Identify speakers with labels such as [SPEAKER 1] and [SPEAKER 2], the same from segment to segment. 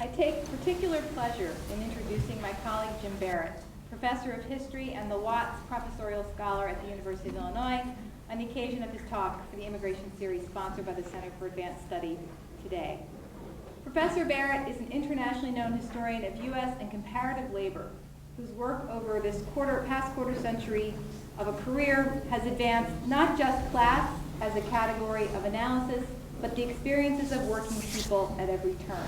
[SPEAKER 1] I take particular pleasure in introducing my colleague Jim Barrett, Professor of History and the Watts Professorial Scholar at the University of Illinois, on the occasion of his talk for the Immigration Series sponsored by the Center for Advanced Study today. Professor Barrett is an internationally known historian of U.S. and comparative labor, whose work over this past quarter century of a career has advanced not just class as a category of analysis, but the experiences of working people at every turn.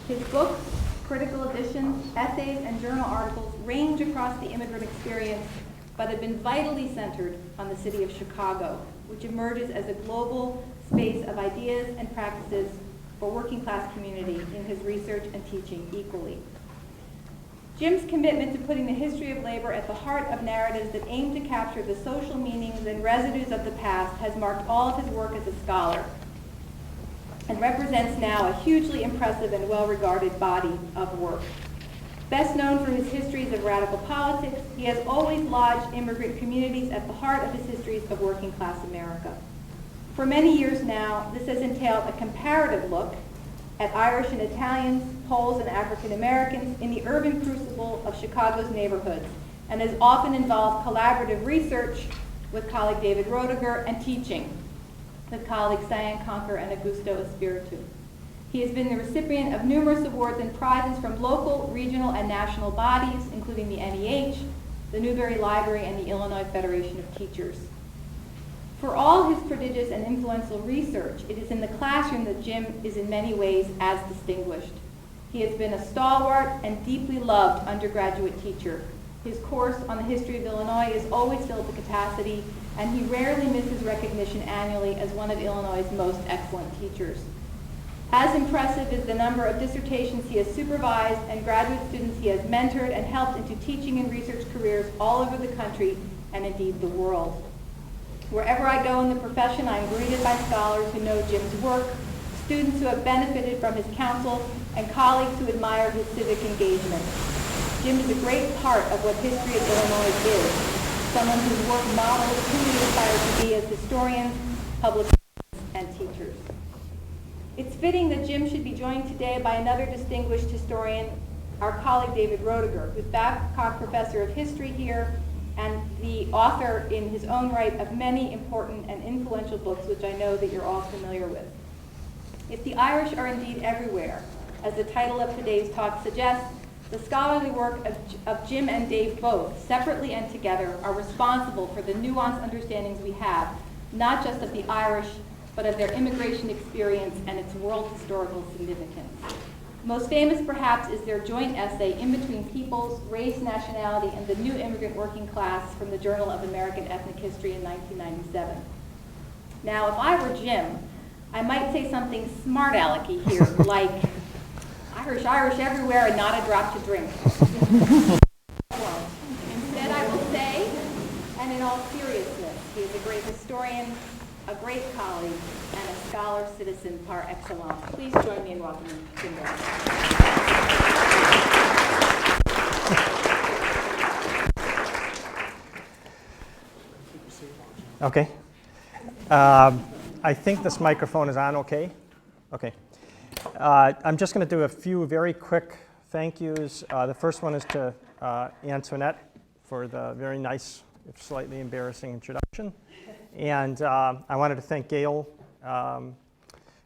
[SPEAKER 1] His books, critical editions, essays, and journal articles range across the immigrant experience, but have been vitally centered on the city of Chicago, which emerges as a global space of ideas and practices for working class community in his research and teaching equally. Jim's commitment to putting the history of labor at the heart of narratives that aim to capture the social meanings and residues of the past has marked all of his work as a scholar and represents now a hugely impressive and well-regarded body of work. Best known for his histories of radical politics, he has always lodged immigrant communities at the heart of his histories of working class America. For many years now, this has entailed a comparative look at Irish and Italians, Poles and African Americans in the urban crucible of Chicago's neighborhoods, and has often involved collaborative research with colleague David Roediger and teaching with colleagues Diane Conker and Augusto Espiritu. He has been the recipient of numerous awards and prizes from local, regional, and national bodies, including the NEH, the Newberry Library, and the Illinois Federation of Teachers. For all his prodigious and influential research, it is in the classroom that Jim is in many ways as distinguished. He has been a stalwart and deeply loved undergraduate teacher. His course on the history of Illinois is always filled to capacity, and he rarely misses recognition annually as one of Illinois' most excellent teachers. As impressive is the number of dissertations he has supervised and graduate students he has mentored and helped into teaching and research careers all over the country and indeed the world. Wherever I go in the profession, I am greeted by scholars who know Jim's work, students who have benefited from his counsel, and colleagues who admire his civic engagement. Jim is a great part of what History of Illinois is, someone whose work models who we aspire to be as historians, public and teachers. It's fitting that Jim should be joined today by another distinguished historian, our colleague David Roediger, who's Babcock Professor of History here and the author in his own right of many important and influential books, which I know that you're all familiar with. If the Irish are indeed everywhere, as the title of today's talk suggests, the scholarly work of Jim and Dave both, separately and together, are responsible for the nuanced understandings we have, not just of the Irish, but of their immigration experience and its world historical significance. Most famous, perhaps, is their joint essay, In Between Peoples, Race, Nationality, and the New Immigrant Working Class from the Journal of American Ethnic History in 1997. Now, if I were Jim, I might say something smart-alecky here, like, Irish everywhere and not a drop to drink. Instead, I will say, and in all seriousness, he is a great historian, a great colleague, and a scholar citizen par excellence. Please join me in welcoming Jim Barrett.
[SPEAKER 2] Okay. I think this microphone is on okay? Okay. I'm just going to do a few very quick thank yous. The first one is to Antoinette for the very nice, if slightly embarrassing introduction. And I wanted to thank Gail,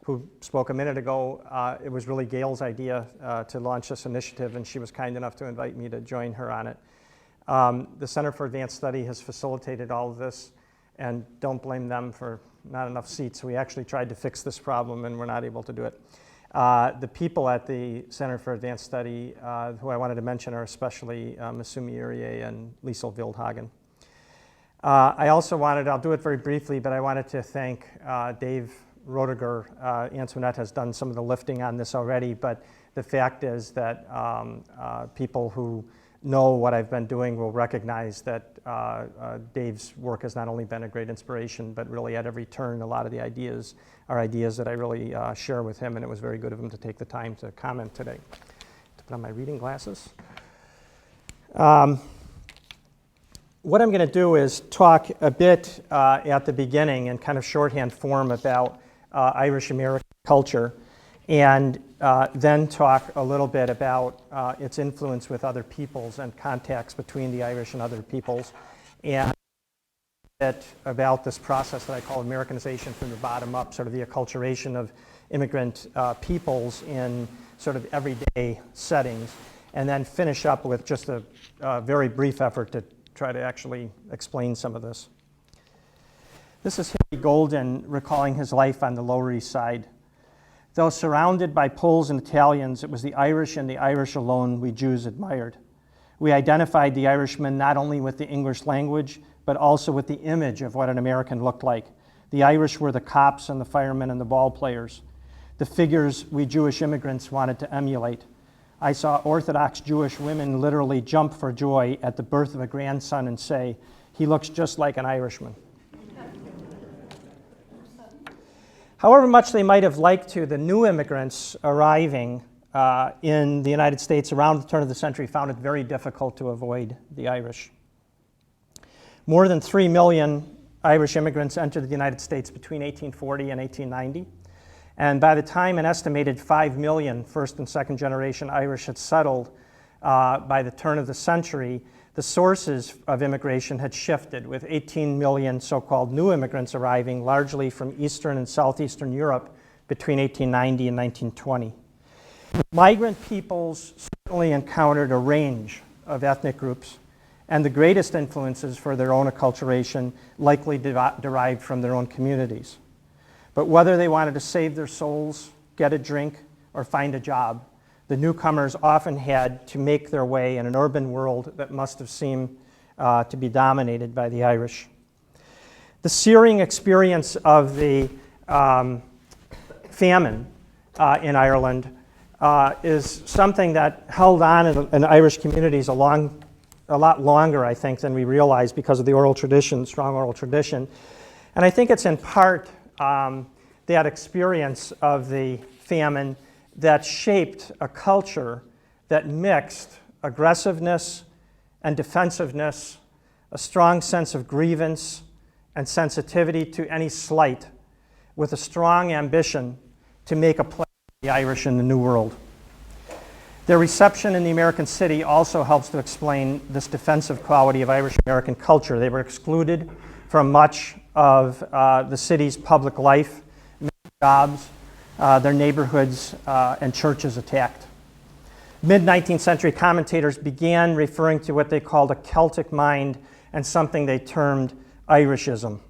[SPEAKER 2] who spoke a minute ago. It was really Gail's idea to launch this initiative, and she was kind enough to invite me to join her on it. The Center for Advanced Study has facilitated all of this, and don't blame them for not enough seats. We actually tried to fix this problem, and we're not able to do it. The people at the Center for Advanced Study who I wanted to mention are especially Masumi Irie and Liesl Wildhagen. I also wanted, I'll do it very briefly, but I wanted to thank Dave Roediger. Antoinette has done some of the lifting on this already, but the fact is that people who know what I've been doing will recognize that Dave's work has not only been a great inspiration, but really at every turn, a lot of the ideas are ideas that I really share with him, and it was very good of him to take the time to comment today. To put on my reading glasses. What I'm going to do is talk a bit at the beginning in kind of shorthand form about Irish American culture. and then talk a little bit about its influence with other peoples and contacts between the Irish and other peoples, and about this process that I call Americanization from the bottom up, sort of the acculturation of immigrant peoples in sort of everyday settings, and then finish up with just a very brief effort to try to actually explain some of this. This is Harry Golden recalling his life on the Lower East Side. Though surrounded by Poles and Italians, it was the Irish and the Irish alone we Jews admired. We identified the Irishmen not only with the English language, but also with the image of what an American looked like. The Irish were the cops and the firemen and the ball players, the figures we Jewish immigrants wanted to emulate. I saw Orthodox Jewish women literally jump for joy at the birth of a grandson and say, "He looks just like an Irishman." However much they might have liked to, the new immigrants arriving in the United States around the turn of the century found it very difficult to avoid the Irish. More than 3 million Irish immigrants entered the United States between 1840 and 1890. And by the time an estimated 5 million first and second generation Irish had settled by the turn of the century, the sources of immigration had shifted, with 18 million so-called new immigrants arriving largely from Eastern and Southeastern Europe between 1890 and 1920. Migrant peoples certainly encountered a range of ethnic groups, and the greatest influences for their own acculturation likely derived from their own communities. But whether they wanted to save their souls, get a drink, or find a job, the newcomers often had to make their way in an urban world that must have seemed to be dominated by the Irish. The searing experience of the famine in Ireland is something that held on in Irish communities a lot longer, I think, than we realize because of the oral tradition, strong oral tradition. And I think it's in part that experience of the famine that shaped a culture that mixed aggressiveness and defensiveness, a strong sense of grievance and sensitivity to any slight, with a strong ambition to make a place for the Irish in the New World. Their reception in the American city also helps to explain this defensive quality of Irish American culture. They were excluded from much of the city's public life, jobs, their neighborhoods and churches attacked. Mid-19th century commentators began referring to what they called a Celtic mind and something they termed Irishism.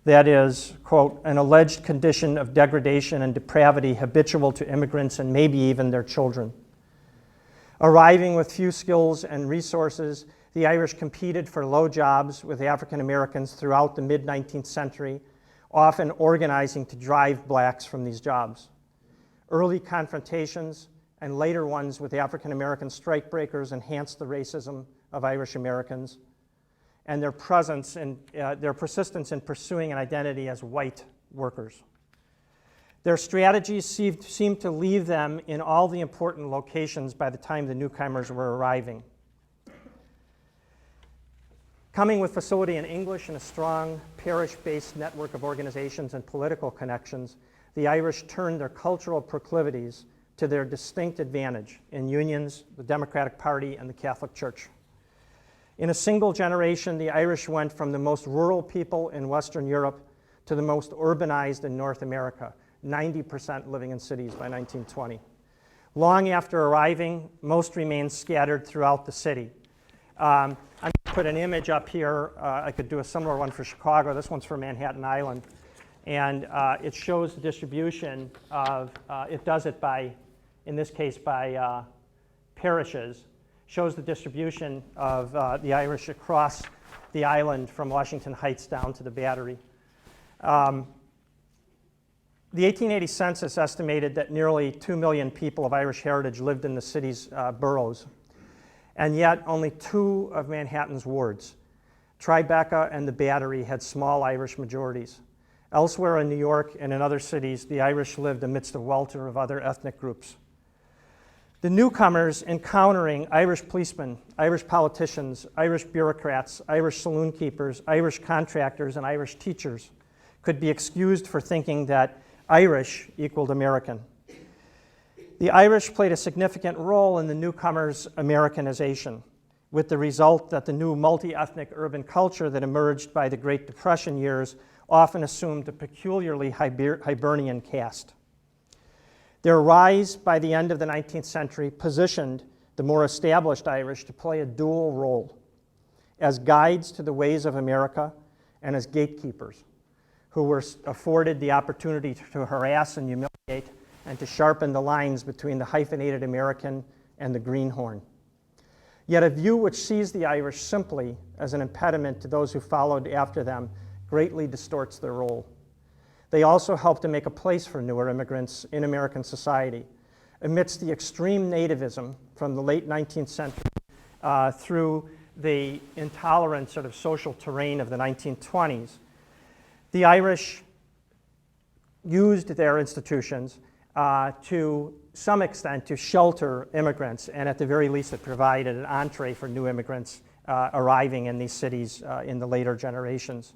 [SPEAKER 2] That is, quote, an alleged condition of degradation and depravity habitual to immigrants and maybe even their children. Arriving with few skills and resources, the Irish competed for low jobs with African Americans throughout the mid-19th century, often organizing to drive blacks from these jobs. Early confrontations and later ones with African American strikebreakers enhanced the racism of Irish Americans and their persistence in pursuing an identity as white workers. Their strategies seemed to leave them in all the important locations by the time the newcomers were arriving. Coming with facility in English and a strong parish-based network of organizations and political connections, the Irish turned their cultural proclivities to their distinct advantage in unions, the Democratic Party, and the Catholic Church. In a single generation, the Irish went from the most rural people in Western Europe to the most urbanized in North America, 90% living in cities by 1920. Long after arriving, most remained scattered throughout the city. I'm going to put an image up here. I could do a similar one for Chicago. This one's for Manhattan Island. And it shows the distribution of, it does it by, in this case, by parishes. Shows the distribution of the Irish across the island from Washington Heights down to the Battery. The 1880 census estimated that nearly 2 million people of Irish heritage lived in the city's boroughs. And yet only 2 of Manhattan's wards, Tribeca and the Battery, had small Irish majorities. Elsewhere in New York and in other cities, the Irish lived amidst a welter of other ethnic groups. The newcomers encountering Irish policemen, Irish politicians, Irish bureaucrats, Irish saloon keepers, Irish contractors, and Irish teachers could be excused for thinking that Irish equaled American. The Irish played a significant role in the newcomers' Americanization, with the result that the new multi-ethnic urban culture that emerged by the Great Depression years often assumed a peculiarly Hibernian cast. Their rise by the end of the 19th century positioned the more established Irish to play a dual role as guides to the ways of America and as gatekeepers who were afforded the opportunity to harass and humiliate and to sharpen the lines between the hyphenated American and the greenhorn. Yet a view which sees the Irish simply as an impediment to those who followed after them greatly distorts their role. They also helped to make a place for newer immigrants in American society. Amidst the extreme nativism from the late 19th century through the intolerant sort of social terrain of the 1920s, the Irish used their institutions to some extent to shelter immigrants, and at the very least it provided an entree for new immigrants arriving in these cities in the later generations.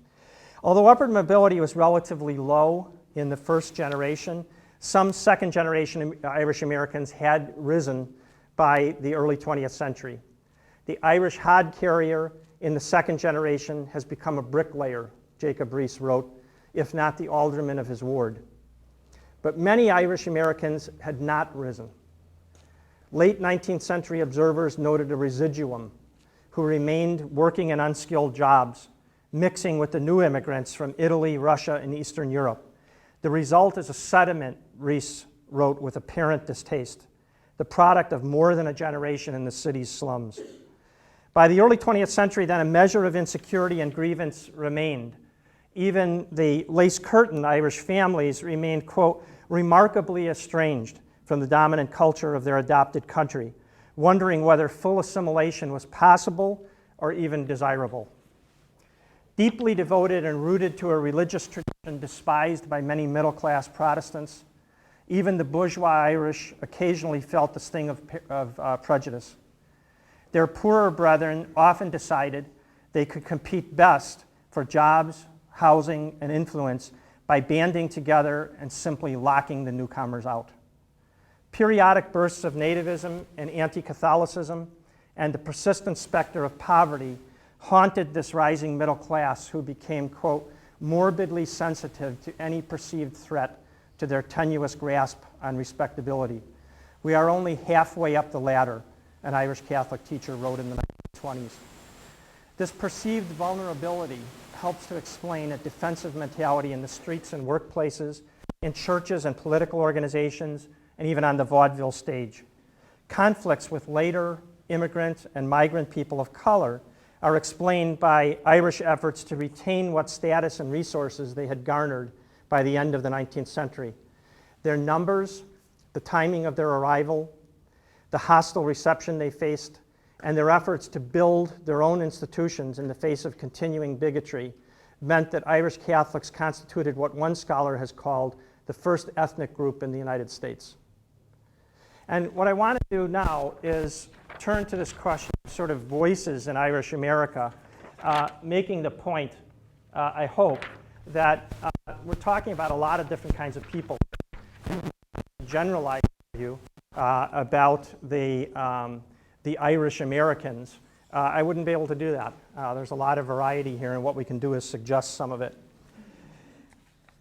[SPEAKER 2] Although upward mobility was relatively low in the first generation, some second generation Irish Americans had risen by the early 20th century. The Irish hod carrier in the second generation has become a bricklayer, Jacob Riis wrote, if not the alderman of his ward. But many Irish Americans had not risen. Late 19th century observers noted a residuum who remained working in unskilled jobs, mixing with the new immigrants from Italy, Russia, and Eastern Europe. The result is a sediment, Riis wrote with apparent distaste, the product of more than a generation in the city's slums. By the early 20th century, then, a measure of insecurity and grievance remained. Even the lace-curtain Irish families remained, quote, remarkably estranged from the dominant culture of their adopted country, wondering whether full assimilation was possible or even desirable. Deeply devoted and rooted to a religious tradition despised by many middle-class Protestants, even the bourgeois Irish occasionally felt the sting of prejudice. Their poorer brethren often decided they could compete best for jobs, housing, and influence by banding together and simply locking the newcomers out. Periodic bursts of nativism and anti-Catholicism and the persistent specter of poverty haunted this rising middle class who became, quote, morbidly sensitive to any perceived threat to their tenuous grasp on respectability. We are only halfway up the ladder, an Irish Catholic teacher wrote in the 1920s. This perceived vulnerability helps to explain a defensive mentality in the streets and workplaces, in churches and political organizations, and even on the vaudeville stage. Conflicts with later immigrant and migrant people of color are explained by Irish efforts to retain what status and resources they had garnered by the end of the 19th century. Their numbers, the timing of their arrival, the hostile reception they faced, and their efforts to build their own institutions in the face of continuing bigotry meant that Irish Catholics constituted what one scholar has called the first ethnic group in the United States. And what I want to do now is turn to this question of sort of voices in Irish America, making the point, I hope, that we're talking about a lot of different kinds of people. Generalize you about the Irish Americans, I wouldn't be able to do that. There's a lot of variety here, and what we can do is suggest some of it.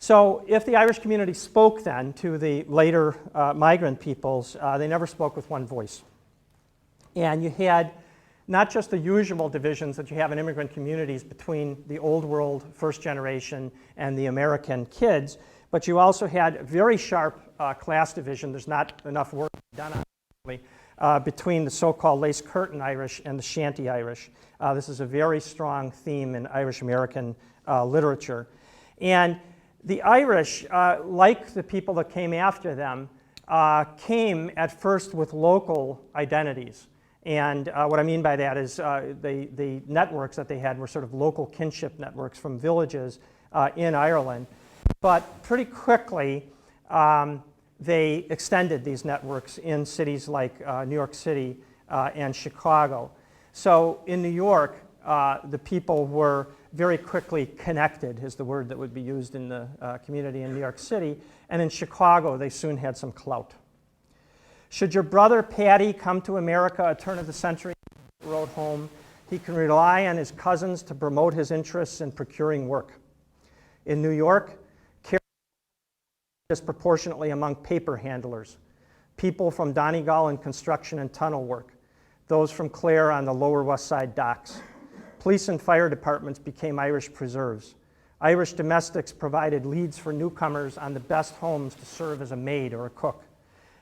[SPEAKER 2] So if the Irish community spoke then to the later migrant peoples, they never spoke with one voice. And you had not just the usual divisions that you have in immigrant communities between the old world first generation and the American kids, but you also had very sharp class division. There's not enough work done on it, between the so-called lace curtain Irish and the shanty Irish. This is a very strong theme in Irish American literature. And the Irish, like the people that came after them, came at first with local identities. And what I mean by that is the networks that they had were sort of local kinship networks from villages in Ireland. But pretty quickly, they extended these networks in cities like New York City and Chicago. So in New York, the people were very quickly connected, is the word that would be used in the community in New York City. And in Chicago, they soon had some clout. Should your brother Paddy come to America at turn of the century, wrote home, he can rely on his cousins to promote his interests in procuring work. In New York, care disproportionately among paper handlers, people from Donegal in construction and tunnel work, those from Clare on the Lower West Side docks. Police and fire departments became Irish preserves. Irish domestics provided leads for newcomers on the best homes to serve as a maid or a cook.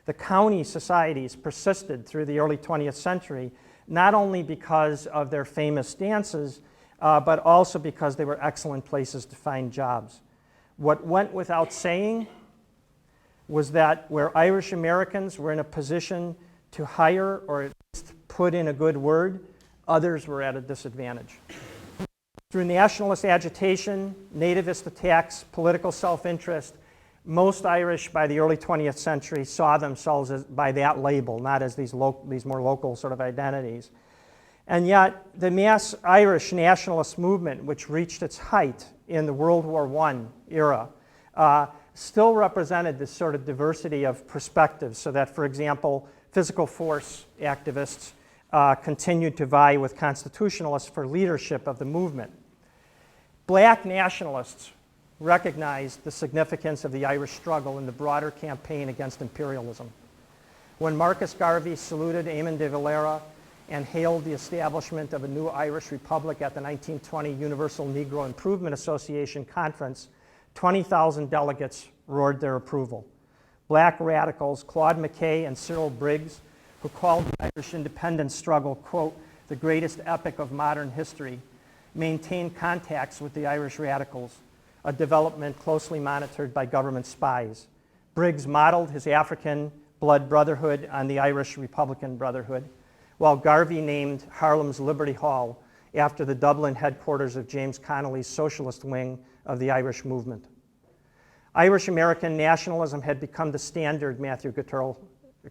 [SPEAKER 2] The county societies persisted through the early 20th century, not only because of their famous dances, but also because they were excellent places to find jobs. What went without saying was that where Irish Americans were in a position to hire or at least put in a good word, others were at a disadvantage. Through nationalist agitation, nativist attacks, political self-interest, most Irish by the early 20th century saw themselves as, by that label, not as these more local sort of identities. And yet, the mass Irish nationalist movement, which reached its height in the World War I era, still represented this sort of diversity of perspectives, so that, for example, physical force activists continued to vie with constitutionalists for leadership of the movement. Black nationalists recognized the significance of the Irish struggle in the broader campaign against imperialism. When Marcus Garvey saluted Eamon de Valera and hailed the establishment of a new Irish Republic at the 1920 Universal Negro Improvement Association conference, 20,000 delegates roared their approval. Black radicals Claude McKay and Cyril Briggs, who called the Irish independence struggle, quote, the greatest epic of modern history, maintained contacts with the Irish radicals, a development closely monitored by government spies. Briggs modeled his African blood brotherhood on the Irish Republican Brotherhood, while Garvey named Harlem's Liberty Hall after the Dublin headquarters of James Connolly's socialist wing of the Irish movement. Irish American nationalism had become the standard, Matthew Gutturl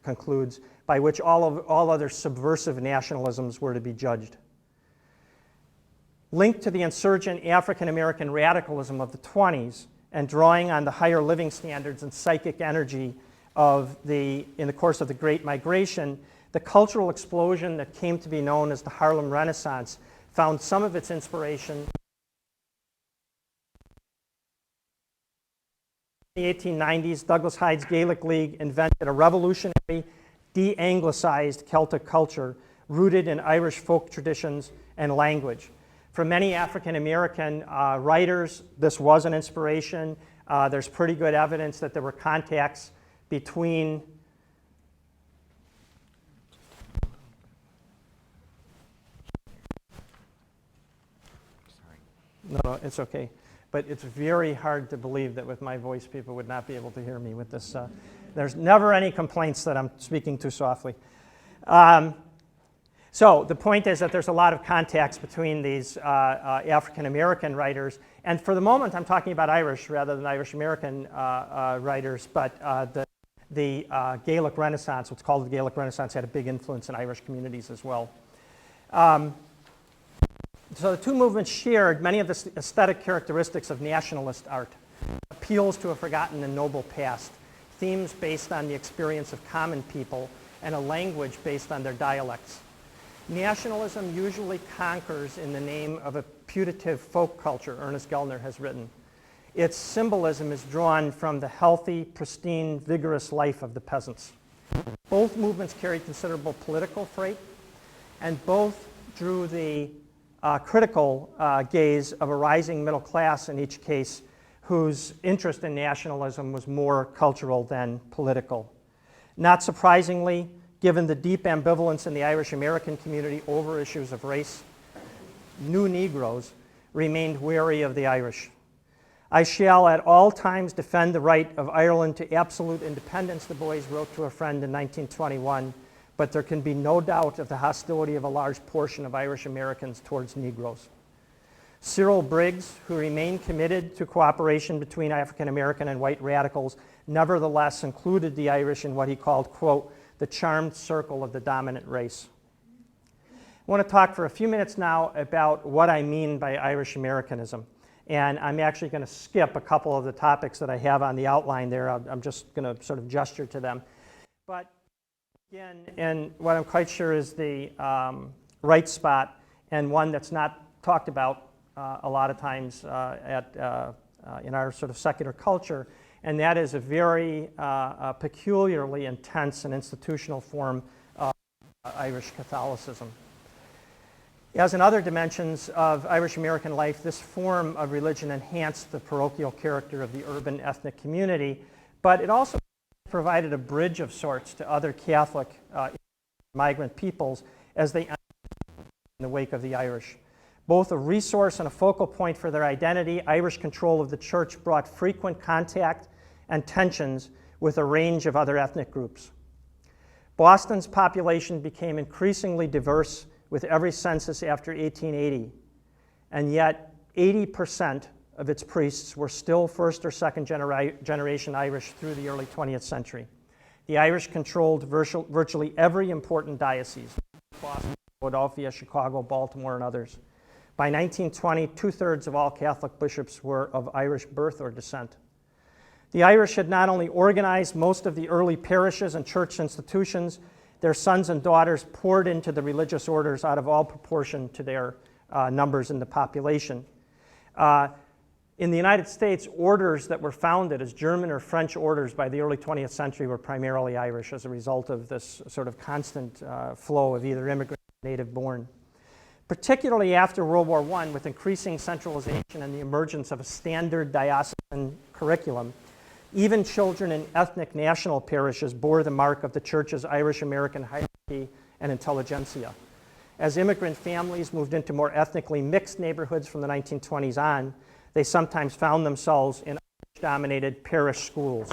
[SPEAKER 2] concludes, by which all other subversive nationalisms were to be judged. Linked to the insurgent African American radicalism of the 20s and drawing on the higher living standards and psychic energy in the course of the Great Migration, the cultural explosion that came to be known as the Harlem Renaissance found some of its inspiration in the 1890s. Douglas Hyde's Gaelic League invented a revolutionary, de-anglicized Celtic culture rooted in Irish folk traditions and language. For many African American writers, this was an inspiration. There's pretty good evidence that there were contacts between No, it's okay. But it's very hard to believe that with my voice, people would not be able to hear me with this. There's never any complaints that I'm speaking too softly. So the point is that there's a lot of contacts between these African-American writers. And for the moment, I'm talking about Irish rather than Irish-American writers. But the Gaelic Renaissance, what's called the Gaelic Renaissance, had a big influence in Irish communities as well. So the two movements shared many of the aesthetic characteristics of nationalist art. Appeals to a forgotten and noble past, themes based on the experience of common people, and a language based on their dialects. Nationalism usually conquers in the name of a putative folk culture, Ernest Gellner has written. Its symbolism is drawn from the healthy, pristine, vigorous life of the peasants. Both movements carried considerable political freight, and both drew the critical gaze of a rising middle class in each case, whose interest in nationalism was more cultural than political. Not surprisingly, given the deep ambivalence in the Irish American community over issues of race, new Negroes remained wary of the Irish. I shall at all times defend the right of Ireland to absolute independence, Du Bois wrote to a friend in 1921, but there can be no doubt of the hostility of a large portion of Irish Americans towards Negroes. Cyril Briggs, who remained committed to cooperation between African American and white radicals, nevertheless included the Irish in what he called, quote, the charmed circle of the dominant race. I want to talk for a few minutes now about what I mean by Irish Americanism. And I'm actually going to skip a couple of the topics that I have on the outline there. I'm just going to sort of gesture to them. But Again, and what I'm quite sure is the right spot, and one that's not talked about a lot of times in our sort of secular culture, and that is a very peculiarly intense and institutional form of Irish Catholicism. As in other dimensions of Irish American life, this form of religion enhanced the parochial character of the urban ethnic community, but it also provided a bridge of sorts to other Catholic migrant peoples as they entered in the wake of the Irish. Both a resource and a focal point for their identity, Irish control of the church brought frequent contact and tensions with a range of other ethnic groups. Boston's population became increasingly diverse with every census after 1880, and yet 80% of its priests were still first or second generation Irish through the early 20th century. The Irish controlled virtually every important diocese: Boston, Philadelphia, Chicago, Baltimore, and others. By 1920, 2/3 of all Catholic bishops were of Irish birth or descent. The Irish had not only organized most of the early parishes and church institutions, their sons and daughters poured into the religious orders out of all proportion to their numbers in the population. In the United States, orders that were founded as German or French orders by the early 20th century were primarily Irish as a result of this sort of constant flow of either immigrant or native-born. Particularly after World War I, with increasing centralization and the emergence of a standard diocesan curriculum, even children in ethnic national parishes bore the mark of the church's Irish-American hierarchy and intelligentsia. As immigrant families moved into more ethnically mixed neighborhoods from the 1920s on, they sometimes found themselves in Irish-dominated parish schools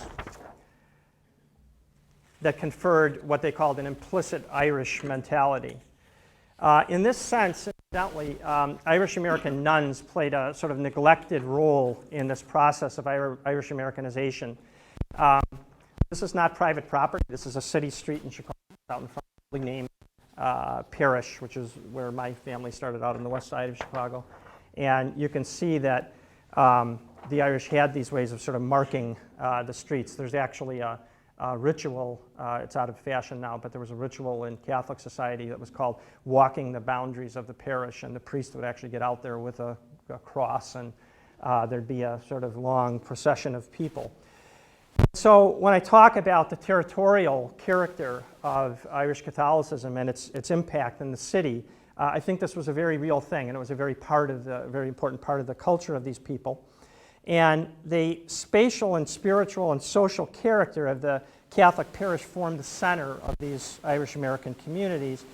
[SPEAKER 2] that conferred what they called an implicit Irish mentality. In this sense, incidentally, Irish-American nuns played a sort of neglected role in this process of Irish Americanization. This is not private property. This is a city street in Chicago, out in front of the name Parish, which is where my family started out on the west side of Chicago. And you can see that the Irish had these ways of sort of marking the streets. There's actually a ritual, it's out of fashion now, but there was a ritual in Catholic society that was called walking the boundaries of the parish, and the priest would actually get out there with a cross, and there'd be a sort of long procession of people. So when I talk about the territorial character of Irish Catholicism and its impact in the city, I think this was a very real thing, and it was a very important part of the culture of these people. And the spatial and spiritual and social character of the Catholic parish formed the center of these Irish American communities.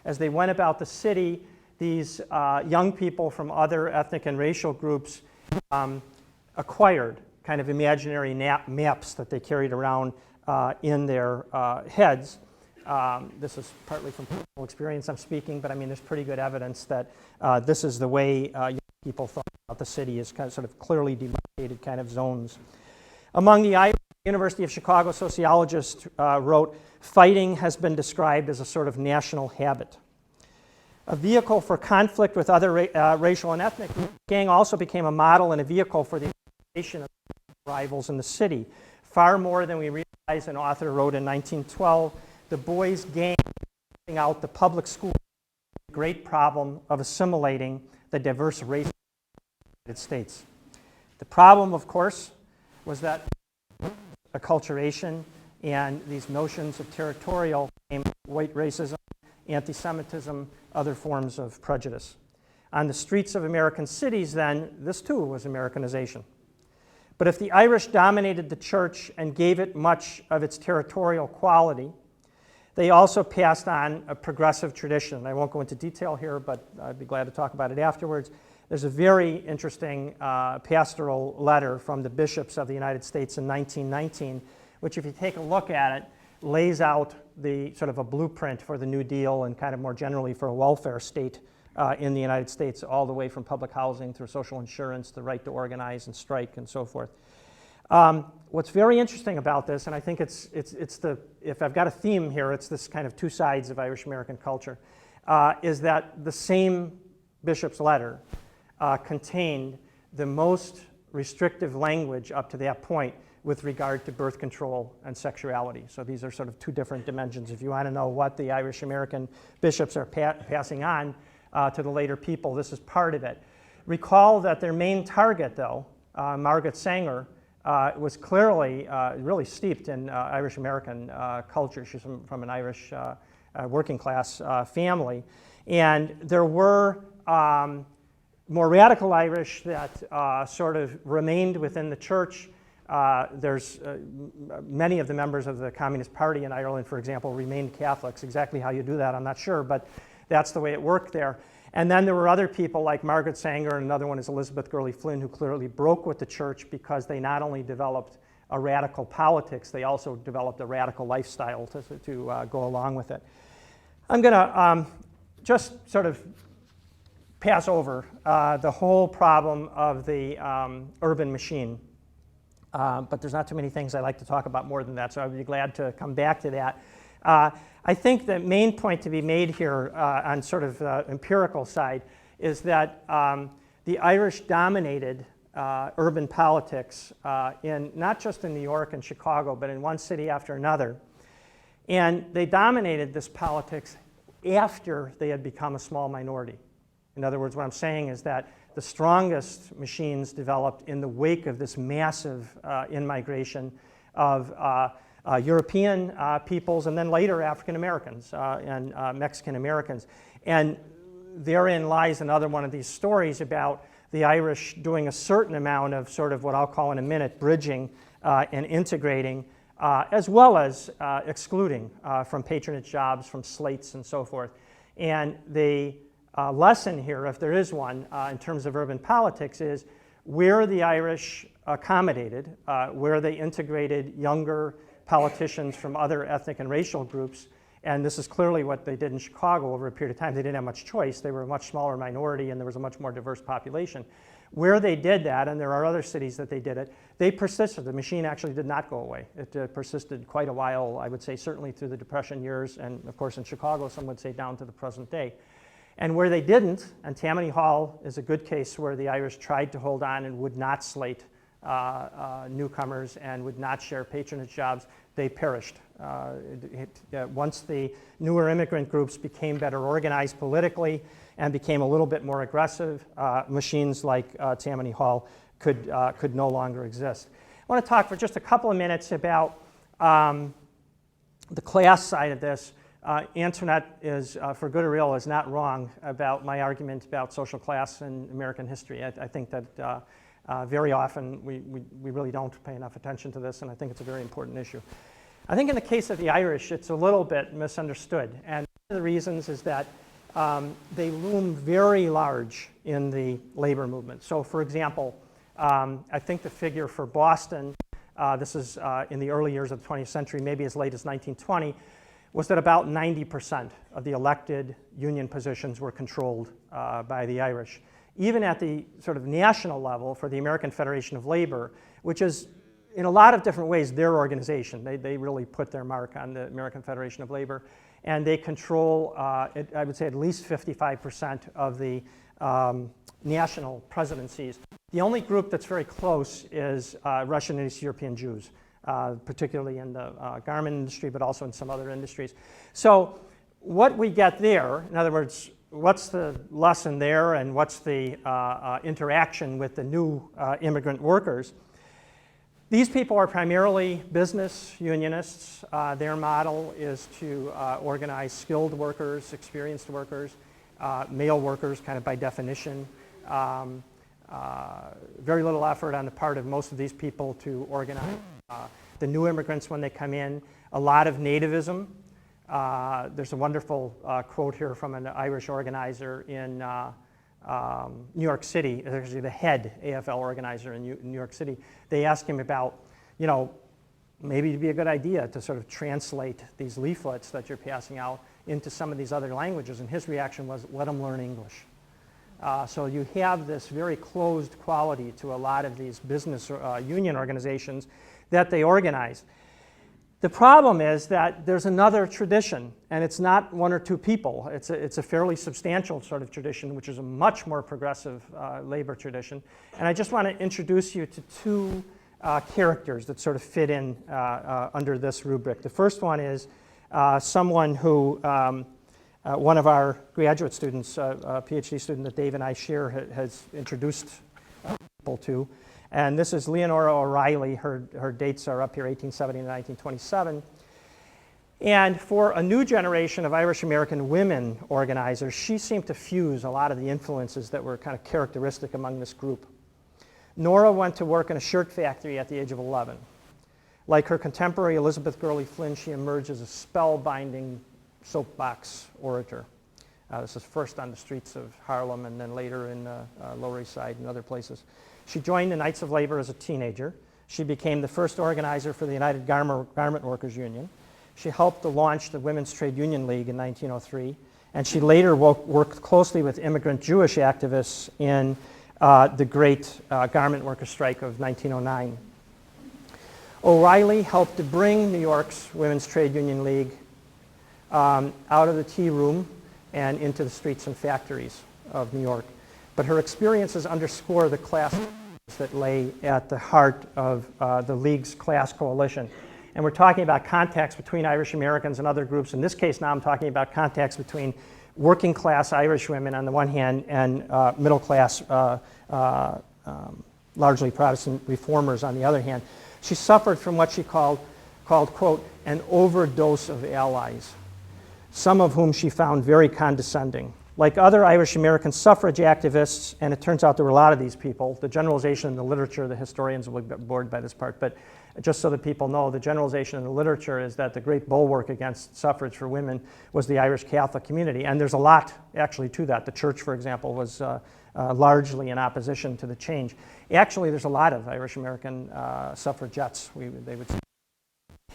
[SPEAKER 2] As they went about the city, these young people from other ethnic and racial groups acquired kind of imaginary maps that they carried around in their heads. This is partly from personal experience I'm speaking, but I mean there's pretty good evidence that this is the way young people thought about the city, as kind of sort of clearly demarcated kind of zones. Among the Irish, University of Chicago sociologist wrote, "Fighting has been described as a sort of national habit. A vehicle for conflict with other racial and ethnic groups, the gang also became a model and a vehicle for the elimination of rivals in the city. Far more than we realize," an author wrote in 1912, "the boys' gang out the public school, the great problem of assimilating the diverse races of the United States." The problem, of course, was that acculturation and these notions of territorial white racism, anti-Semitism, other forms of prejudice. On the streets of American cities, then, this too was Americanization. But if the Irish dominated the church and gave it much of its territorial quality, they also passed on a progressive tradition. I won't go into detail here, but I'd be glad to talk about it afterwards. There's a very interesting pastoral letter from the bishops of the United States in 1919, which, if you take a look at it, lays out the sort of a blueprint for the New Deal and kind of more generally for a welfare state in the United States, all the way from public housing through social insurance, the right to organize and strike, and so forth. What's very interesting about this, and I think if I've got a theme here, it's this kind of two sides of Irish American culture, is that the same bishop's letter contained the most restrictive language up to that point with regard to birth control and sexuality. So these are sort of two different dimensions. If you want to know what the Irish American bishops are passing on to the later people, this is part of it. Recall that their main target, though, Margaret Sanger, was clearly really steeped in Irish American culture. She's from an Irish working class family. And there were more radical Irish that sort of remained within the church. There's many of the members of the Communist Party in Ireland, for example, remained Catholics. Exactly how you do that, I'm not sure, but that's the way it worked there. And then there were other people like Margaret Sanger, and another one is Elizabeth Gurley Flynn, who clearly broke with the church because they not only developed a radical politics, they also developed a radical lifestyle to go along with it. I'm going to just sort of pass over the whole problem of the urban machine. But there's not too many things I like to talk about more than that, so I would be glad to come back to that. I think the main point to be made here on sort of the empirical side is that the Irish dominated urban politics in not just in New York and Chicago, but in one city after another. And they dominated this politics after they had become a small minority. In other words, what I'm saying is that the strongest machines developed in the wake of this massive in-migration of European peoples, and then later African Americans and Mexican Americans. And therein lies another one of these stories about the Irish doing a certain amount of sort of what I'll call in a minute bridging and integrating, as well as excluding from patronage jobs, from slates and so forth. And the lesson here, if there is one, in terms of urban politics is where the Irish accommodated, where they integrated younger politicians from other ethnic and racial groups, and this is clearly what they did in Chicago over a period of time. They didn't have much choice. They were a much smaller minority and there was a much more diverse population. Where they did that, and there are other cities that they did it, they persisted. The machine actually did not go away. It persisted quite a while, I would say, certainly through the Depression years, and of course in Chicago, some would say down to the present day. And where they didn't, and Tammany Hall is a good case where the Irish tried to hold on and would not slate newcomers and would not share patronage jobs, they perished. Once the newer immigrant groups became better organized politically and became a little bit more aggressive, machines like Tammany Hall could no longer exist. I want to talk for just a couple of minutes about the class side of this. Antoinette is, for good or ill, is not wrong about my argument about social class in American history. I think that very often we really don't pay enough attention to this, and I think it's a very important issue. I think in the case of the Irish, it's a little bit misunderstood, and one of the reasons is that they loom very large in the labor movement. So, for example, I think the figure for Boston, this is in the early years of the 20th century, maybe as late as 1920, was that about 90% of the elected union positions were controlled by the Irish. Even at the sort of national level for the American Federation of Labor, which is in a lot of different ways their organization. They really put their mark on the American Federation of Labor, and they control, I would say, at least 55% of the national presidencies. The only group that's very close is Russian and East European Jews, particularly in the garment industry, but also in some other industries. So what we get there, in other words, what's the lesson there and what's the interaction with the new immigrant workers? These people are primarily business unionists. Their model is to organize skilled workers, experienced workers, male workers kind of by definition. Very little effort on the part of most of these people to organize the new immigrants when they come in. A lot of nativism. There's a wonderful quote here from an Irish organizer in New York City, actually the head AFL organizer in New York City. They asked him about, maybe it'd be a good idea to sort of translate these leaflets that you're passing out into some of these other languages, and his reaction was, let them learn English. So you have this very closed quality to a lot of these business union organizations that they organize. The problem is that there's another tradition, and it's not one or two people. It's a fairly substantial sort of tradition, which is a much more progressive labor tradition. And I just want to introduce you to two characters that sort of fit in under this rubric. The first one is someone who one of our graduate students, a PhD student that Dave and I share, has introduced people to. And this is Leonora O'Reilly. Her dates are up here, 1870 to 1927. And for a new generation of Irish American women organizers, she seemed to fuse a lot of the influences that were kind of characteristic among this group. Nora went to work in a shirt factory at the age of 11. Like her contemporary Elizabeth Gurley Flynn, she emerged as a spellbinding soapbox orator. This is first on the streets of Harlem and then later in Lower East Side and other places. She joined the Knights of Labor as a teenager. She became the first organizer for the United Garment Workers Union. She helped to launch the Women's Trade Union League in 1903, and she later worked closely with immigrant Jewish activists in the great garment worker strike of 1909. O'Reilly helped to bring New York's Women's Trade Union League out of the tea room and into the streets and factories of New York. But her experiences underscore the class that lay at the heart of the League's class coalition. And we're talking about contacts between Irish Americans and other groups. In this case now I'm talking about contacts between working class Irish women on the one hand and middle class, largely Protestant reformers on the other hand. She suffered from what she called, quote, an overdose of allies, some of whom she found very condescending. Like other Irish American suffrage activists, and it turns out there were a lot of these people, the generalization in the literature, the historians will be bored by this part, but just so that people know, the generalization in the literature is that the great bulwark against suffrage for women was the Irish Catholic community, and there's a lot actually to that. The church, for example, was largely in opposition to the change. Actually, there's a lot of Irish American suffragettes, they would say.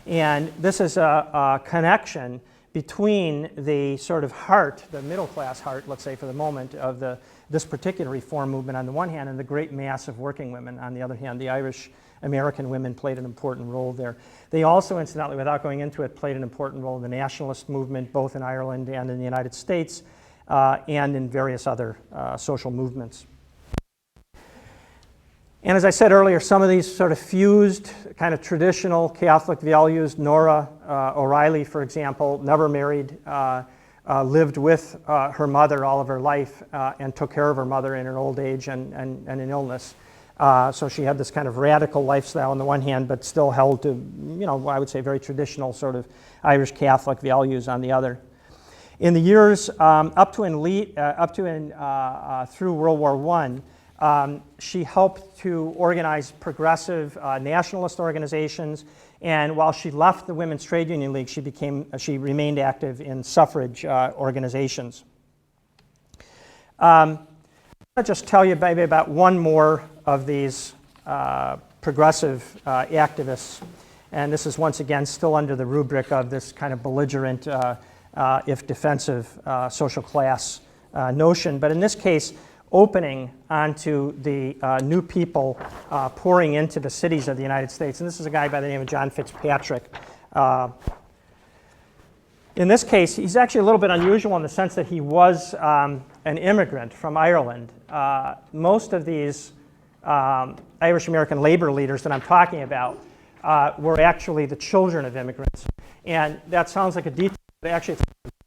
[SPEAKER 2] And this is a connection between the sort of heart, the middle class heart, let's say for the moment, of this particular reform movement on the one hand and the great mass of working women on the other hand. The Irish American women played an important role there. They also, incidentally, without going into it, played an important role in the nationalist movement, both in Ireland and in the United States, and in various other social movements. And as I said earlier, some of these sort of fused kind of traditional Catholic values. Nora O'Reilly, for example, never married, lived with her mother all of her life and took care of her mother in her old age and in illness. So she had this kind of radical lifestyle on the one hand, but still held to, you know, I would say very traditional sort of Irish Catholic values on the other. In the years up to and through World War I, she helped to organize progressive nationalist organizations, and while she left the Women's Trade Union League, she remained active in suffrage organizations. I'll just tell you maybe about one more of these progressive activists, and this is once again still under the rubric of this kind of belligerent, if defensive, social class notion, but in this case, opening onto the new people pouring into the cities of the United States. And this is a guy by the name of John Fitzpatrick. In this case, he's actually a little bit unusual in the sense that he was an immigrant from Ireland. Most of these Irish American labor leaders that I'm talking about were actually the children of immigrants. And that sounds like a detail, but actually it's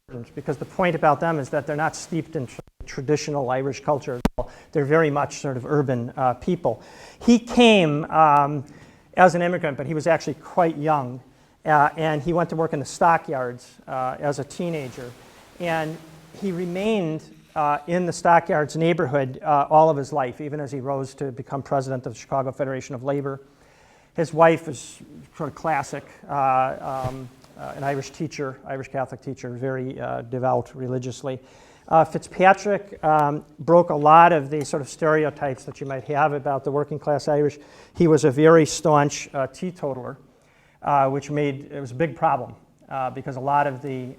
[SPEAKER 2] important because the point about them is that they're not steeped in traditional Irish culture at all. They're very much sort of urban people. He came as an immigrant, but he was actually quite young, and he went to work in the stockyards as a teenager. And he remained in the stockyards neighborhood all of his life, even as he rose to become president of the Chicago Federation of Labor. His wife is sort of classic, an Irish teacher, Irish Catholic teacher, very devout religiously. Fitzpatrick broke a lot of the sort of stereotypes that you might have about the working class Irish. He was a very staunch teetotaler, which was a big problem because a lot of the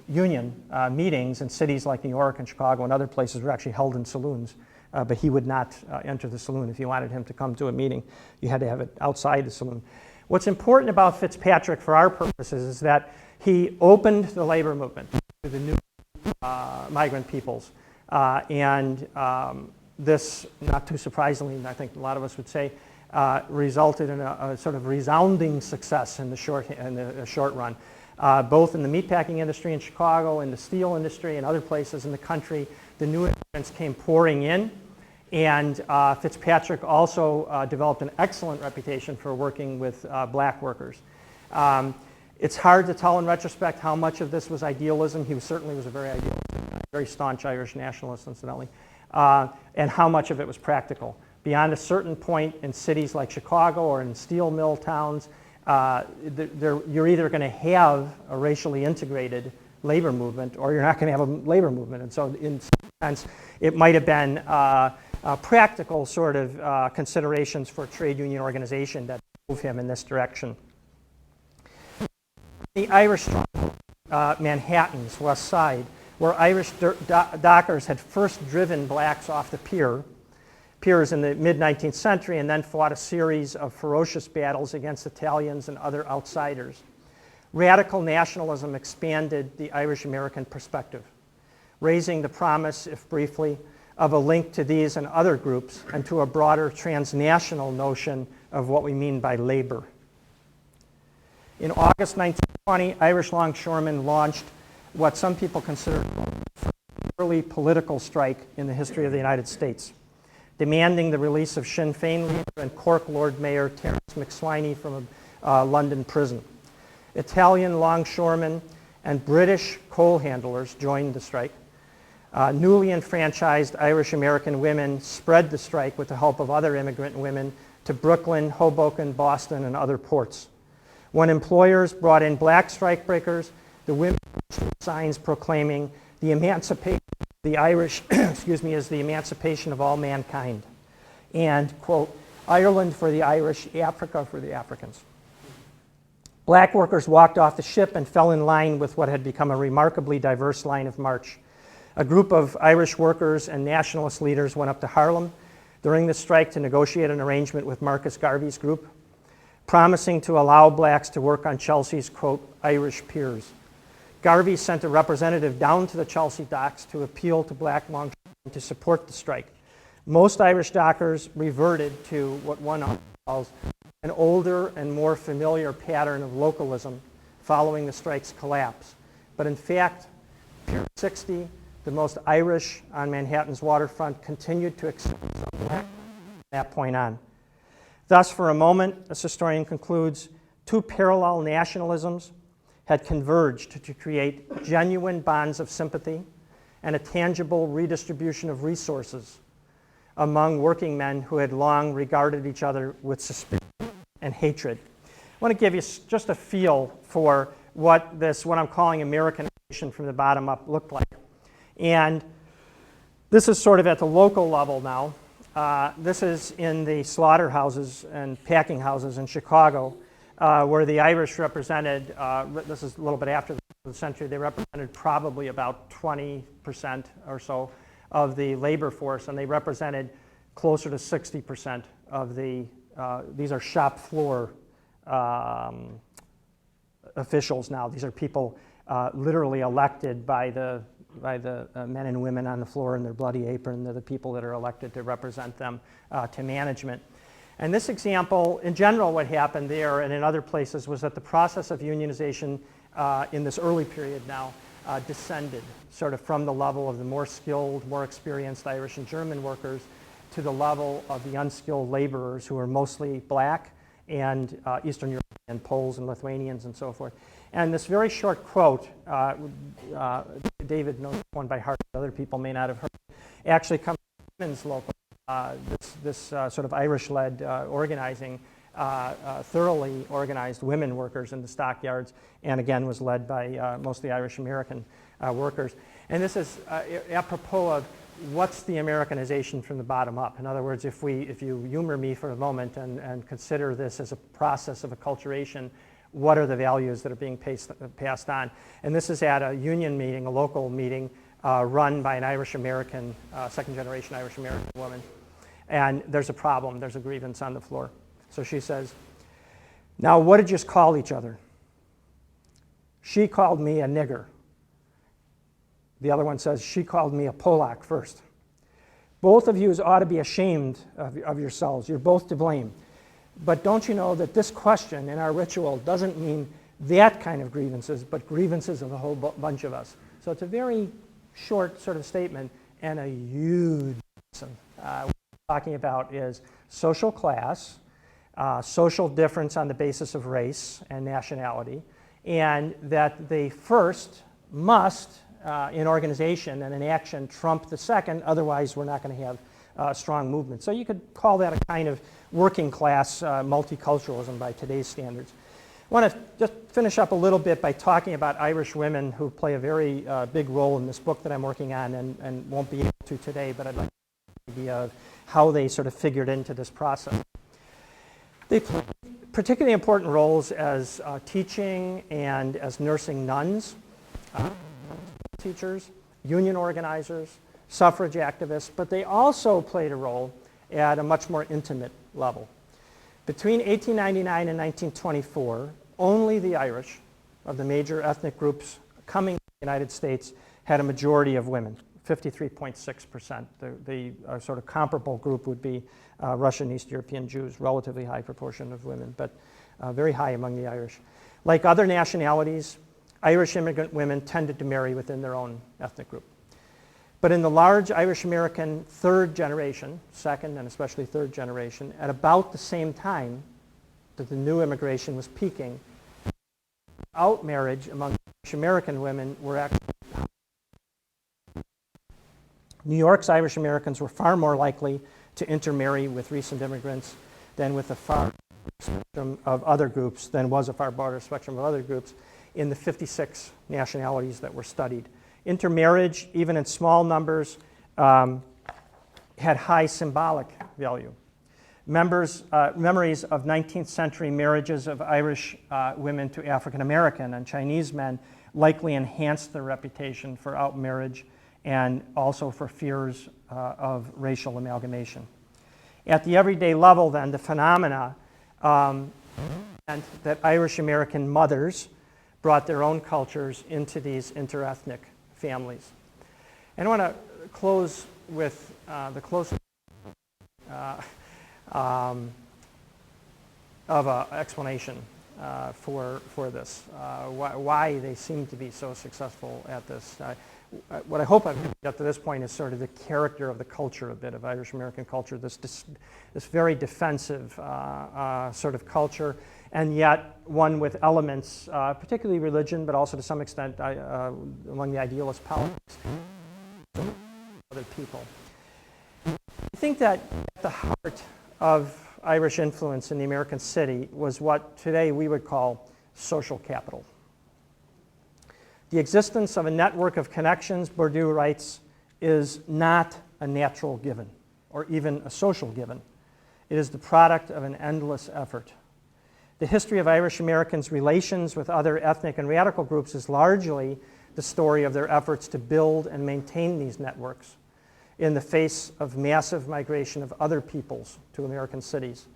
[SPEAKER 2] union meetings in cities like New York and Chicago and other places were actually held in saloons, but he would not enter the saloon. If you wanted him to come to a meeting, you had to have it outside the saloon. What's important about Fitzpatrick for our purposes is that he opened the labor movement to the new migrant peoples and this, not too surprisingly, I think a lot of us would say, resulted in a sort of resounding success in the short run, both in the meatpacking industry in Chicago, in the steel industry, and other places in the country. The new immigrants came pouring in, and Fitzpatrick also developed an excellent reputation for working with black workers. It's hard to tell in retrospect how much of this was idealism. He certainly was a very idealistic, very staunch Irish nationalist, incidentally, and how much of it was practical. Beyond a certain point in cities like Chicago or in steel mill towns, you're either going to have a racially integrated labor movement or you're not going to have a labor movement. And so in some sense, it might have been practical sort of considerations for trade union organization that move him in this direction. The Irish stronghold, Manhattan's West Side, where Irish dockers had first driven blacks off the piers in the mid-19th century and then fought a series of ferocious battles against Italians and other outsiders. Radical nationalism expanded the Irish-American perspective, raising the promise, if briefly, of a link to these and other groups and to a broader transnational notion of what we mean by labor. In August 1920, Irish longshoremen launched what some people consider the early political strike in the history of the United States, demanding the release of Sinn Féin leader and Cork Lord Mayor Terence MacSwiney from a London prison. Italian longshoremen and British coal handlers joined the strike. Newly enfranchised Irish-American women spread the strike with the help of other immigrant women to Brooklyn, Hoboken, Boston, and other ports. When employers brought in black strikebreakers, the women issued signs proclaiming the emancipation of the Irish is the emancipation of all mankind. And, quote, Ireland for the Irish, Africa for the Africans. Black workers walked off the ship and fell in line with what had become a remarkably diverse line of march. A group of Irish workers and nationalist leaders went up to Harlem during the strike to negotiate an arrangement with Marcus Garvey's group, promising to allow blacks to work on Chelsea's, quote, Irish piers. Garvey sent a representative down to the Chelsea docks to appeal to black longshoremen to support the strike. Most Irish dockers reverted to what one calls an older and more familiar pattern of localism following the strike's collapse. But in fact, Pier 60, the most Irish on Manhattan's waterfront, continued to accept some black from that point on. Thus, for a moment, this historian concludes, two parallel nationalisms had converged to create genuine bonds of sympathy and a tangible redistribution of resources among working men who had long regarded each other with suspicion and hatred. I want to give you just a feel for what I'm calling Americanization from the bottom up looked like. And this is sort of at the local level now. This is in the slaughterhouses and packing houses in Chicago, where the Irish represented, this is a little bit after the century, they represented probably about 20% or so of the labor force, and they represented closer to 60% of the, these are shop floor officials now. These are people literally elected by the men and women on the floor in their bloody apron. They're the people that are elected to represent them to management. And this example, in general, what happened there and in other places was that the process of unionization in this early period now descended sort of from the level of the more skilled, more experienced Irish and German workers to the level of the unskilled laborers who were mostly black and Eastern European, Poles and Lithuanians and so forth. And this very short quote, David knows one by heart, other people may not have heard, actually comes from women's local. This sort of Irish-led organizing, thoroughly organized women workers in the stockyards, and again was led by mostly Irish-American workers. And this is apropos of what's the Americanization from the bottom up. In other words, if you humor me for a moment and consider this as a process of acculturation, what are the values that are being passed on? And this is at a union meeting, a local meeting, run by an Irish-American, second-generation Irish-American woman. And there's a problem, there's a grievance on the floor. So she says, now what did you call each other? She called me a nigger. The other one says, she called me a Polak first. Both of you ought to be ashamed of yourselves. You're both to blame. But don't you know that this question in our ritual doesn't mean that kind of grievances, but grievances of a whole bunch of us. So it's a very short sort of statement and a huge lesson. What we're talking about is social class, social difference on the basis of race and nationality, and that they first must, in organization and in action, trump the second, otherwise we're not going to have a strong movement. So you could call that a kind of working class multiculturalism by today's standards. I want to just finish up a little bit by talking about Irish women who play a very big role in this book that I'm working on and won't be able to today, but I'd like to give you an idea of how they sort of figured into this process. They play particularly important roles as teaching and as nursing nuns, teachers, union organizers, suffrage activists, but they also played a role at a much more intimate level. Between 1899 and 1924, only the Irish, of the major ethnic groups coming to the United States, had a majority of women, 53.6%. The sort of comparable group would be Russian East European Jews, relatively high proportion of women, but very high among the Irish. Like other nationalities, Irish immigrant women tended to marry within their own ethnic group. But in the large Irish American third generation, second and especially third generation, at about the same time that the new immigration was peaking, outmarriage among Irish American women were actually New York's Irish Americans were far more likely to intermarry with recent immigrants than with a far spectrum of other groups, than was a far broader spectrum of other groups in the 56 nationalities that were studied. Intermarriage, even in small numbers, had high symbolic value. Memories of 19th century marriages of Irish women to African American and Chinese men likely enhanced their reputation for outmarriage and also for fears of racial amalgamation. At the everyday level, then, the phenomena meant that Irish American mothers brought their own cultures into these interethnic families. And I want to close with the closest of an explanation for this, why they seem to be so successful at this. What I hope I've got to this point is sort of the character of the culture a bit of Irish American culture, this very defensive sort of culture, and yet one with elements, particularly religion, but also to some extent among the idealist politics, other people. I think that at the heart of Irish influence in the American city was what today we would call social capital. The existence of a network of connections, Bourdieu writes, is not a natural given, or even a social given. It is the product of an endless effort. The history of Irish Americans' relations with other ethnic and radical groups is largely the story of their efforts to build and maintain these networks in the face of massive migration of other peoples to American cities.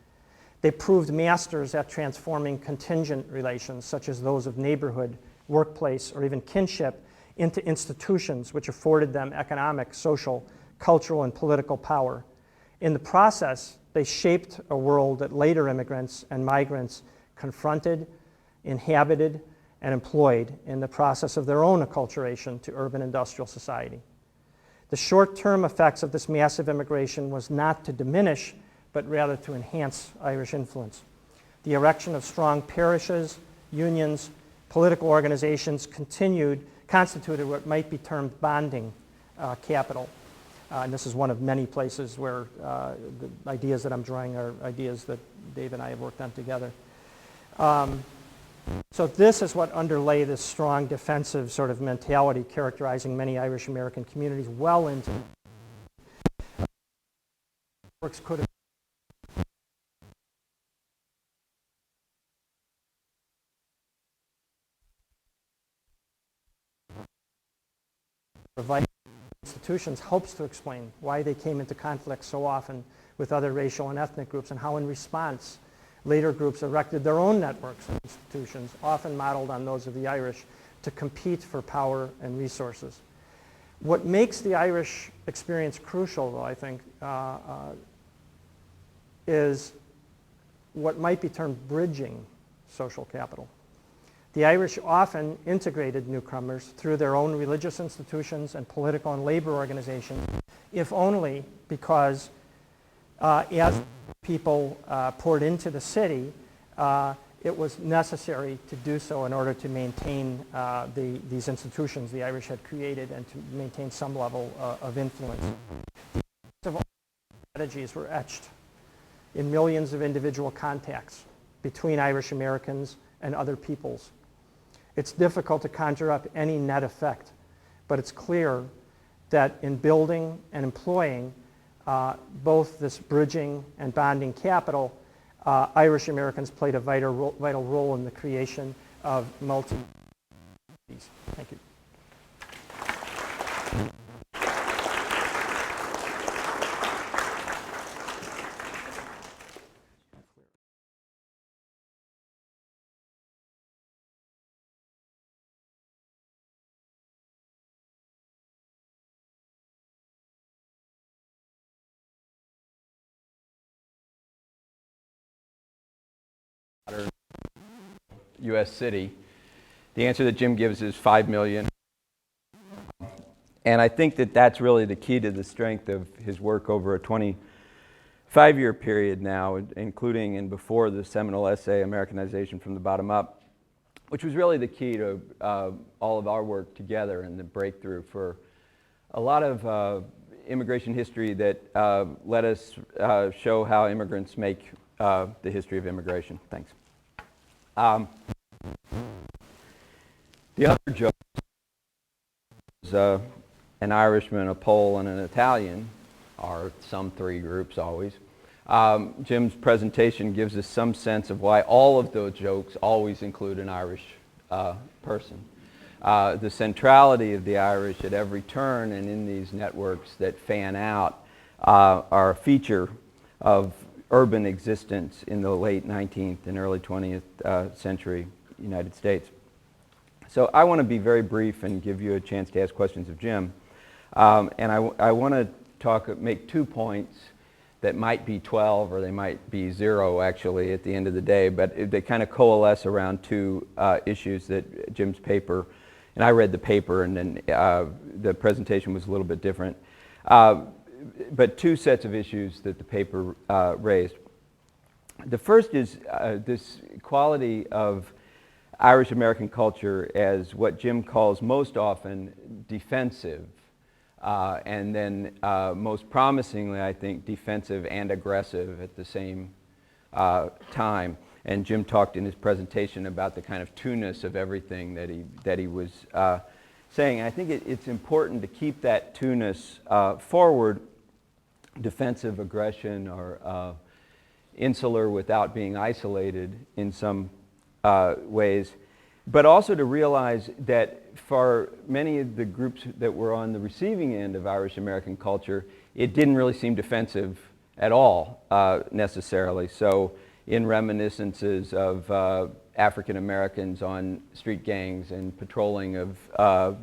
[SPEAKER 2] They proved masters at transforming contingent relations, such as those of neighborhood, workplace, or even kinship, into institutions which afforded them economic, social, cultural, and political power. In the process, they shaped a world that later immigrants and migrants confronted, inhabited, and employed in the process of their own acculturation to urban industrial society. The short-term effects of this massive immigration was not to diminish, but rather to enhance Irish influence. The erection of strong parishes, unions, political organizations constituted what might be termed bonding capital. And this is one of many places where the ideas that I'm drawing are ideas that Dave and I have worked on together. So this is what underlay this strong defensive sort of mentality characterizing many Irish American communities well into works could have provide institutions helps to explain why they came into conflict so often with other racial and ethnic groups, and how in response later groups erected their own networks and institutions, often modeled on those of the Irish, to compete for power and resources. What makes the Irish experience crucial, though, I think, is what might be termed bridging social capital. The Irish often integrated newcomers through their own religious institutions and political and labor organizations, if only because as people poured into the city, it was necessary to do so in order to maintain these institutions the Irish had created and to maintain some level of influence. These strategies were etched in millions of individual contacts between Irish Americans and other peoples. It's difficult to conjure up any net effect, but it's clear that in building and employing both this bridging and bonding capital, Irish Americans played a vital role in the creation of multi-communities. Thank you.
[SPEAKER 3] U.S. city. The answer that Jim gives is 5 million. And I think that that's really the key to the strength of his work over a 25-year period now, including and before the seminal essay, Americanization from the Bottom Up, which was really the key to all of our work together and the breakthrough for a lot of immigration history that let us show how immigrants make the history of immigration. Thanks. The other joke is an Irishman, a Pole, and an Italian are some three groups always. Jim's presentation gives us some sense of why all of those jokes always include an Irish person. The centrality of the Irish at every turn and in these networks that fan out are a feature of urban existence in the late 19th and early 20th century United States. So I want to be very brief and give you a chance to ask questions of Jim. And I want to make 2 points that might be 12 or they might be 0 actually at the end of the day, but they kind of coalesce around 2 issues that Jim's paper, and I read the paper and then the presentation was a little bit different. But 2 sets of issues that the paper raised. The first is this quality of Irish American culture as what Jim calls most often defensive, and then most promisingly, I think, defensive and aggressive at the same time. And Jim talked in his presentation about the kind of two-ness of everything that he was saying. I think it's important to keep that two-ness forward. Defensive aggression or insular without being isolated in some ways, but also to realize that for many of the groups that were on the receiving end of Irish American culture, it didn't really seem defensive at all necessarily. So in reminiscences of African Americans on street gangs and patrolling of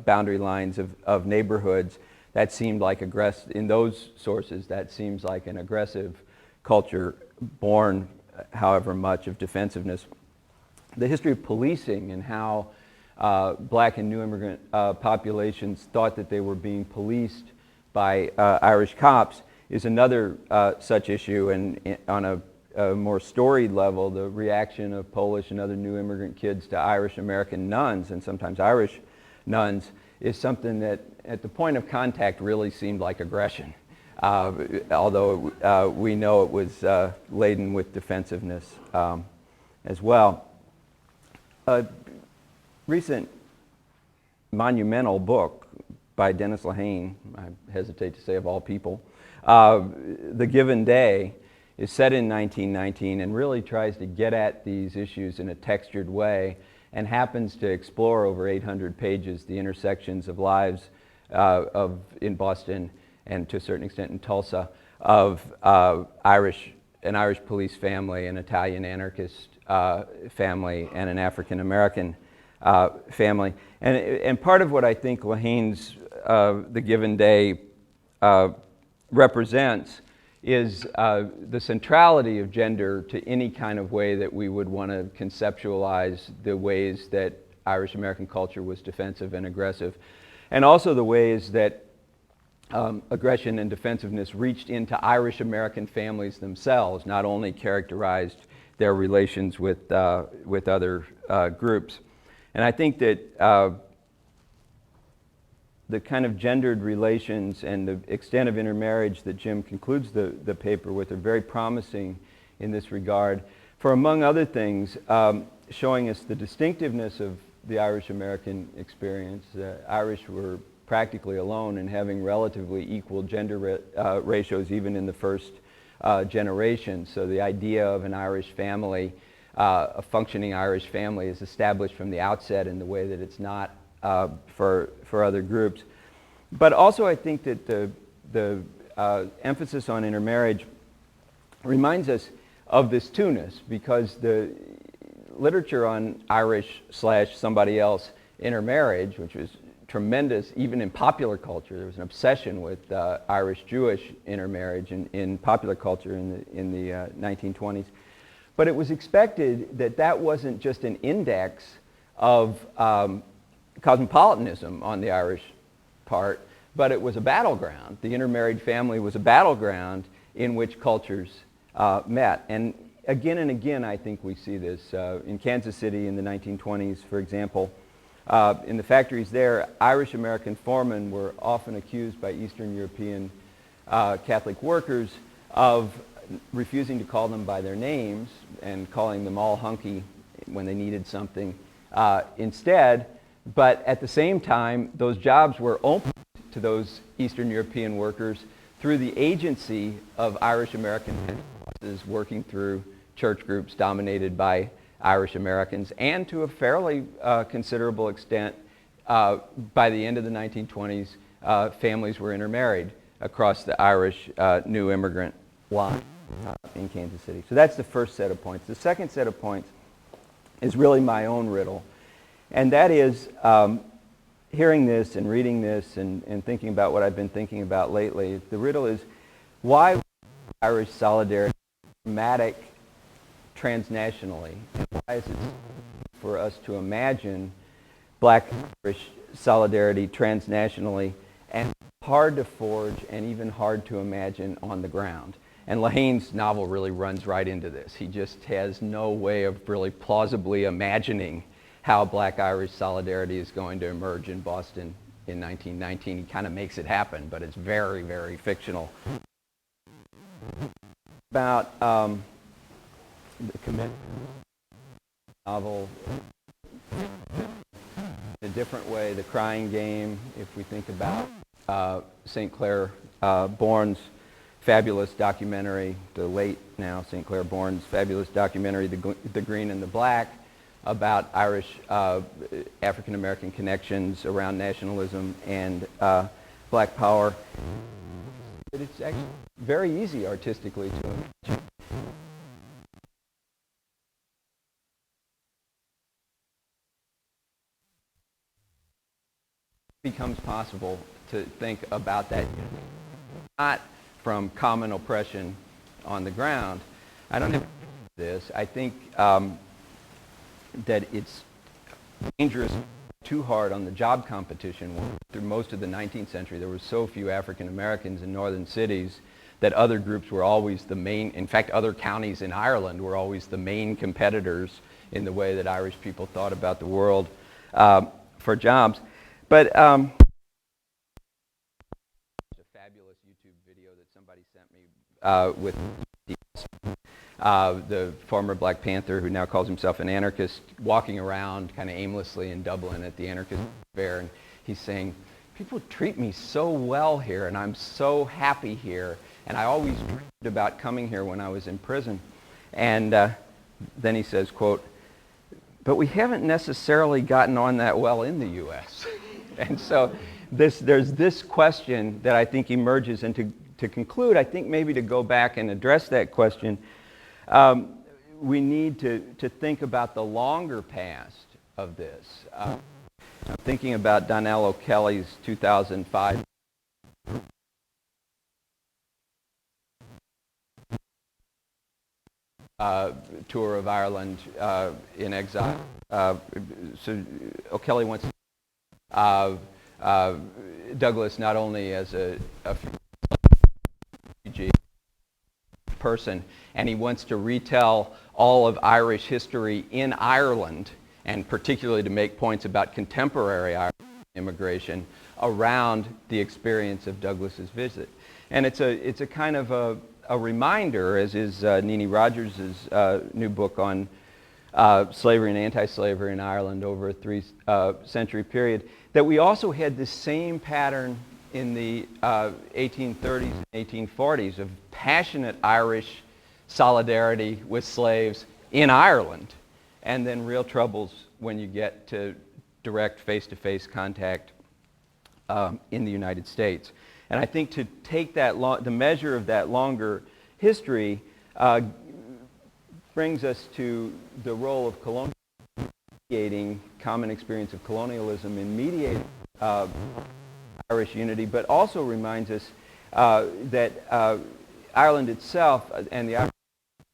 [SPEAKER 3] boundary lines of neighborhoods, that seemed like in those sources, that seems like an aggressive culture born, however much, of defensiveness. The history of policing and how black and new immigrant populations thought that they were being policed by Irish cops is another such issue. And on a more storied level, the reaction of Polish and other new immigrant kids to Irish American nuns, and sometimes Irish nuns, is something that at the point of contact really seemed like aggression, although we know it was laden with defensiveness as well. A recent monumental book by Dennis Lehane, I hesitate to say of all people, The Given Day, is set in 1919 and really tries to get at these issues in a textured way, and happens to explore over 800 pages the intersections of lives in Boston and to a certain extent in Tulsa of an Irish police family, an Italian anarchist family, and an African American family. And part of what I think Lehane's the given day represents is the centrality of gender to any kind of way that we would want to conceptualize the ways that Irish American culture was defensive and aggressive, and also the ways that aggression and defensiveness reached into Irish American families themselves, not only characterized their relations with other groups. And I think that the kind of gendered relations and the extent of intermarriage that Jim concludes the paper with are very promising in this regard, for among other things, showing us the distinctiveness of the Irish American experience. The Irish were practically alone in having relatively equal gender ratios even in the first generation. So the idea of an Irish family, a functioning Irish family, is established from the outset in the way that it's not for other groups. But also I think that the emphasis on intermarriage reminds us of this two-ness, because the literature on Irish/somebody else intermarriage, which was tremendous even in popular culture, there was an obsession with Irish-Jewish intermarriage in popular culture in the 1920s. But it was expected that that wasn't just an index of cosmopolitanism on the Irish part, but it was a battleground. The intermarried family was a battleground in which cultures met. And again, I think we see this. In Kansas City in the 1920s, for example, in the factories there, Irish American foremen were often accused by Eastern European Catholic workers of refusing to call them by their names and calling them all hunky when they needed something instead. But at the same time, those jobs were open to those Eastern European workers through the agency of Irish American bosses working through church groups dominated by Irish Americans, and to a fairly considerable extent, by the end of the 1920s, families were intermarried across the Irish new immigrant line in Kansas City. So that's the first set of points. The second set of points is really my own riddle, and that is hearing this and reading this and thinking about what I've been thinking about lately. The riddle is, why Irish solidarity dramatic transnationally, and why is it for us to imagine Black Irish solidarity transnationally and hard to forge and even hard to imagine on the ground? And Lehane's novel really runs right into this. He just has no way of really plausibly imagining how Black Irish solidarity is going to emerge in Boston in 1919. He kind of makes it happen, but it's very, very fictional. About the commitment novel in a different way, The Crying Game, if we think about St. Clair Bourne's fabulous documentary, the late now St. Clair Bourne's fabulous documentary, The Green and the Black, about Irish African American connections around nationalism and Black power. But it's actually very easy artistically to imagine. It becomes possible to think about that not from common oppression on the ground. I don't have this. I think that it's dangerous too hard on the job competition. Through most of the 19th century, there were so few African Americans in northern cities that other groups were always the main, in fact, other counties in Ireland were always the main competitors in the way that Irish people thought about the world for jobs. But a fabulous YouTube video that somebody sent me with the former Black Panther, who now calls himself an anarchist, walking around kind of aimlessly in Dublin at the anarchist fair, and he's saying, people treat me so well here, and I'm so happy here, and I always dreamed about coming here when I was in prison. And then he says, quote, but we haven't necessarily gotten on that well in the U.S. And so there's this question that I think emerges, and to conclude, I think maybe to go back and address that question, we need to think about the longer past of this. I'm thinking about Donnell O'Kelly's 2005 tour of Ireland in exile. So O'Kelly wants Douglas not only as a refugee person, and he wants to retell all of Irish history in Ireland, and particularly to make points about contemporary Irish immigration around the experience of Douglas's visit. And it's a kind of a reminder, as is Nini Rogers' new book on slavery and anti-slavery in Ireland over a three-century period, that we also had this same pattern in the 1830s and 1840s of passionate Irish solidarity with slaves in Ireland, and then real troubles when you get to direct face-to-face contact in the United States. And I think to take that the measure of that longer history brings us to the role of colonialism, mediating common experience of colonialism in mediating Irish unity, but also reminds us that Ireland itself and the Irish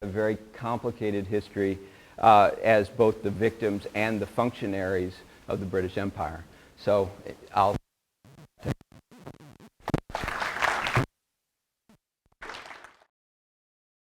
[SPEAKER 3] have a very complicated history as both the victims and the functionaries of the British Empire. So I'll